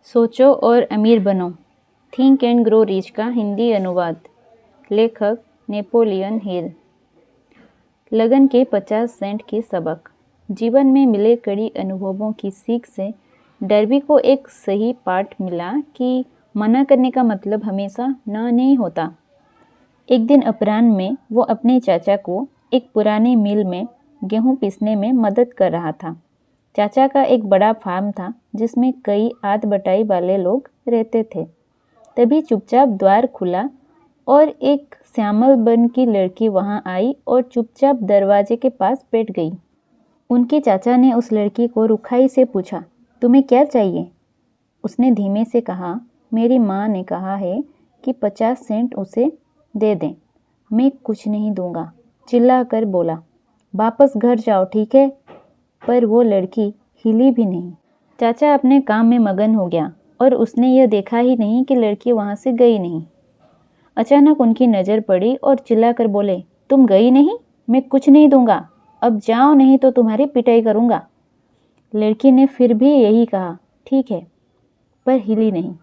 सोचो और अमीर बनो। थिंक एंड ग्रो रिच का हिंदी अनुवाद। लेखक नेपोलियन हिल। लगन के 50 सेंट के सबक। जीवन में मिले कड़ी अनुभवों की सीख से डर्बी को एक सही पाठ मिला कि मना करने का मतलब हमेशा ना नहीं होता। एक दिन अपराह्न में वो अपने चाचा को एक पुराने मिल में गेहूं पीसने में मदद कर रहा था। चाचा का एक बड़ा फार्म था जिसमें कई आध बटाई वाले लोग रहते थे। तभी चुपचाप द्वार खुला और एक श्यामल बन की लड़की वहां आई और चुपचाप दरवाजे के पास बैठ गई। उनके चाचा ने उस लड़की को रुखाई से पूछा, तुम्हें क्या चाहिए? उसने धीमे से कहा, मेरी माँ ने कहा है कि 50 सेंट उसे दे दें। मैं कुछ नहीं दूंगा, चिल्लाकर बोला। वापस घर जाओ, ठीक है? पर वो लड़की हिली भी नहीं। चाचा अपने काम में मगन हो गया और उसने यह देखा ही नहीं कि लड़की वहां से गई नहीं। अचानक उनकी नज़र पड़ी और चिल्लाकर बोले, तुम गई नहीं? मैं कुछ नहीं दूंगा, अब जाओ नहीं तो तुम्हारी पिटाई करूंगा। लड़की ने फिर भी यही कहा, ठीक है, पर हिली नहीं।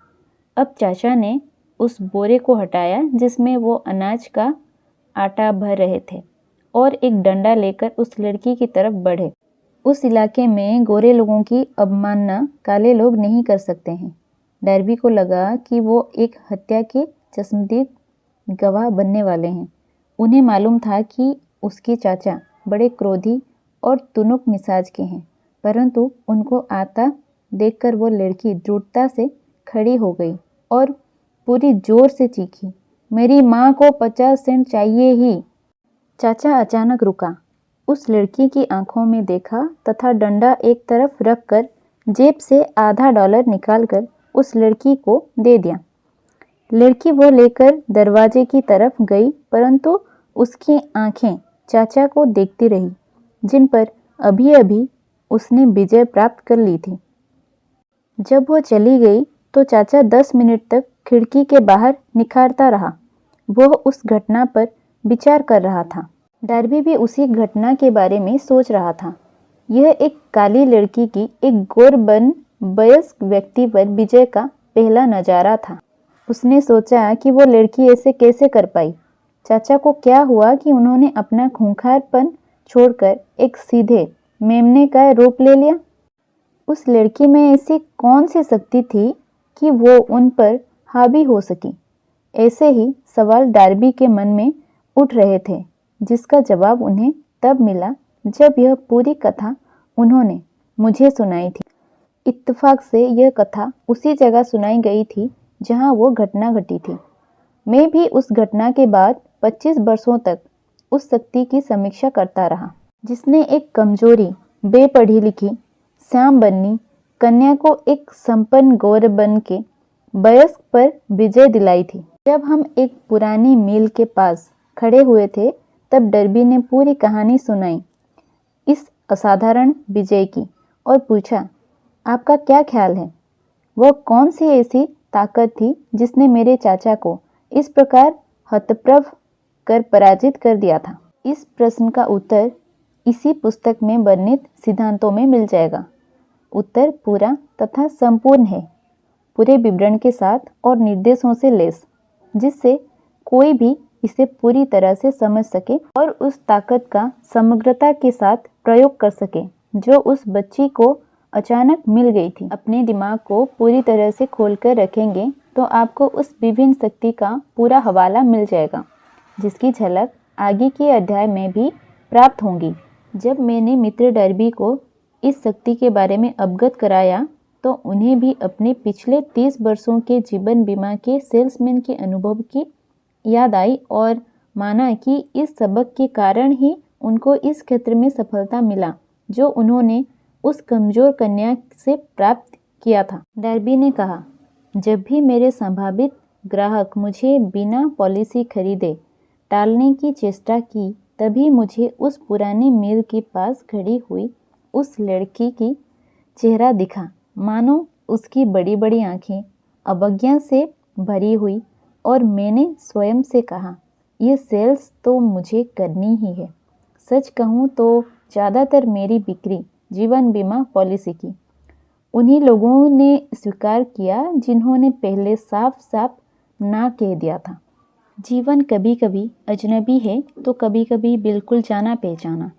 अब चाचा ने उस बोरे को हटाया जिसमें वो अनाज का आटा भर रहे थे और एक डंडा लेकर उस लड़की की तरफ बढ़े। उस इलाके में गोरे लोगों की अवमानना काले लोग नहीं कर सकते हैं। डर्बी को लगा कि वो एक हत्या के चश्मदीद गवाह बनने वाले हैं। उन्हें मालूम था कि उसके चाचा बड़े क्रोधी और तुनुक मिजाज के हैं, परंतु उनको आता देखकर वो लड़की दृढ़ता से खड़ी हो गई और पूरी जोर से चीखी, मेरी माँ को 50 सेंट चाहिए ही। चाचा अचानक रुका, उस लड़की की आंखों में देखा तथा डंडा एक तरफ रखकर जेब से आधा डॉलर निकालकर उस लड़की को दे दिया। लड़की वो लेकर दरवाजे की तरफ गई, परंतु उसकी आंखें चाचा को देखती रही, जिन पर अभी अभी उसने विजय प्राप्त कर ली थी। जब वो चली गई तो चाचा 10 मिनट तक खिड़की के बाहर निखारता रहा। वह उस घटना पर विचार कर रहा था। डर्बी भी उसी घटना के बारे में सोच रहा था। यह एक काली लड़की की एक गोरबन वयस्क व्यक्ति पर विजय का पहला नजारा था। उसने सोचा कि वो लड़की ऐसे कैसे कर पाई। चाचा को क्या हुआ कि उन्होंने अपना खूंखारपन छोड़कर एक सीधे मेमने का रूप ले लिया। उस लड़की में ऐसी कौन सी शक्ति थी कि वो उन पर हावी हो सकी? ऐसे ही सवाल डर्बी के मन में उठ रहे थे, जिसका जवाब उन्हें तब मिला जब यह पूरी कथा उन्होंने मुझे सुनाई थी। इत्तेफाक से यह कथा उसी जगह सुनाई गई थी जहां वो घटना घटी थी। मैं भी उस घटना के बाद 25 वर्षों तक उस शक्ति की समीक्षा करता रहा, जिसने एक कमजोरी, बेपढ़ी लिखी, श्याम बन्नी कन्या को एक संपन्न गौरबन के वयस्क पर विजय दिलाई थी। जब हम एक पुरानी मील के पास खड़े हुए थे तब डर्बी ने पूरी कहानी सुनाई इस असाधारण विजय की और पूछा, आपका क्या ख्याल है? वह कौन सी ऐसी ताकत थी जिसने मेरे चाचा को इस प्रकार हतप्रभ कर पराजित कर दिया था? इस प्रश्न का उत्तर इसी पुस्तक में वर्णित सिद्धांतों में मिल जाएगा। उत्तर पूरा तथा संपूर्ण है, पूरे विवरण के साथ और निर्देशों से लैस, जिससे कोई भी इसे पूरी तरह से समझ सके और उस ताकत का समग्रता के साथ प्रयोग कर सके जो उस बच्ची को अचानक मिल गई थी। अपने दिमाग को पूरी तरह से खोलकर रखेंगे तो आपको उस विभिन्न शक्ति का पूरा हवाला मिल जाएगा, जिसकी झलक आगे के अध्याय में भी प्राप्त होंगी। जब मैंने मित्र डर्बी को इस शक्ति के बारे में अवगत कराया तो उन्हें भी अपने पिछले 30 वर्षों के जीवन बीमा के सेल्समैन के अनुभव की याद आई और माना कि इस सबक के कारण ही उनको इस क्षेत्र में सफलता मिला जो उन्होंने उस कमजोर कन्या से प्राप्त किया था। डर्बी ने कहा, जब भी मेरे संभावित ग्राहक मुझे बिना पॉलिसी खरीदे टालने की चेष्टा की, तभी मुझे उस पुरानी मिल के पास खड़ी हुई उस लड़की की चेहरा दिखा, मानो उसकी बड़ी बड़ी आंखें अवज्ञा से भरी हुई, और मैंने स्वयं से कहा, यह सेल्स तो मुझे करनी ही है। सच कहूँ तो ज़्यादातर मेरी बिक्री जीवन बीमा पॉलिसी की। उन्हीं लोगों ने स्वीकार किया जिन्होंने पहले साफ साफ ना कह दिया था। जीवन कभी कभी अजनबी है तो कभी कभी बिल्कुल जाना पहचाना।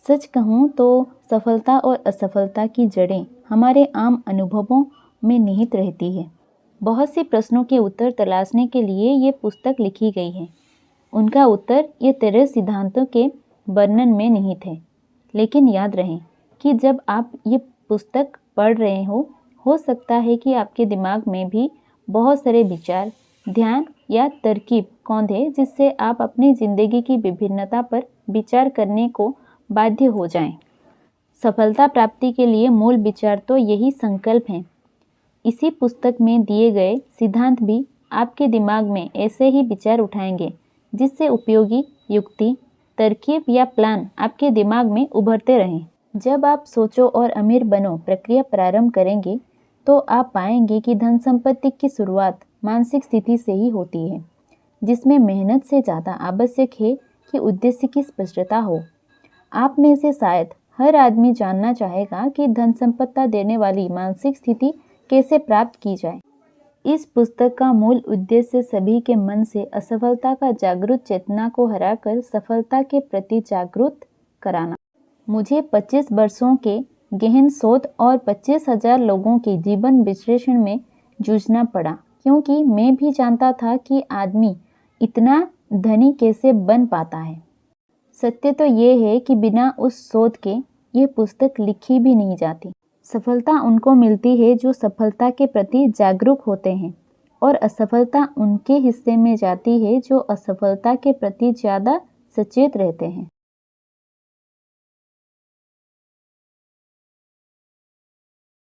सच कहूँ तो सफलता और असफलता की जड़ें हमारे आम अनुभवों में निहित रहती है। बहुत से प्रश्नों के उत्तर तलाशने के लिए ये पुस्तक लिखी गई है। उनका उत्तर ये 13 सिद्धांतों के वर्णन में निहित है। लेकिन याद रहे कि जब आप ये पुस्तक पढ़ रहे हो सकता है कि आपके दिमाग में भी बहुत सारे विचार, ध्यान या तरकीब कौंधे जिससे आप अपनी जिंदगी की विभिन्नता पर विचार करने को बाध्य हो जाएं। सफलता प्राप्ति के लिए मूल विचार तो यही संकल्प है। इसी पुस्तक में दिए गए सिद्धांत भी आपके दिमाग में ऐसे ही विचार उठाएंगे जिससे उपयोगी युक्ति, तरकीब या प्लान आपके दिमाग में उभरते रहें। जब आप सोचो और अमीर बनो प्रक्रिया प्रारंभ करेंगे तो आप पाएंगे कि धन संपत्ति की शुरुआत मानसिक स्थिति से ही होती है, जिसमें मेहनत से ज़्यादा आवश्यक है कि उद्देश्य की स्पष्टता हो। आप में से शायद हर आदमी जानना चाहेगा कि धन संपत्ति देने वाली मानसिक स्थिति कैसे प्राप्त की जाए। इस पुस्तक का मूल उद्देश्य सभी के मन से असफलता का जागरूक चेतना को हराकर सफलता के प्रति जागरूक कराना। मुझे 25 वर्षों के गहन शोध और 25,000 लोगों के जीवन विश्लेषण में जूझना पड़ा, क्योंकि मैं भी जानता था कि आदमी इतना धनी कैसे बन पाता है। सत्य तो ये है कि बिना उस शोध के यह पुस्तक लिखी भी नहीं जाती। सफलता उनको मिलती है जो सफलता के प्रति जागरूक होते हैं, और असफलता उनके हिस्से में जाती है जो असफलता के प्रति ज़्यादा सचेत रहते हैं।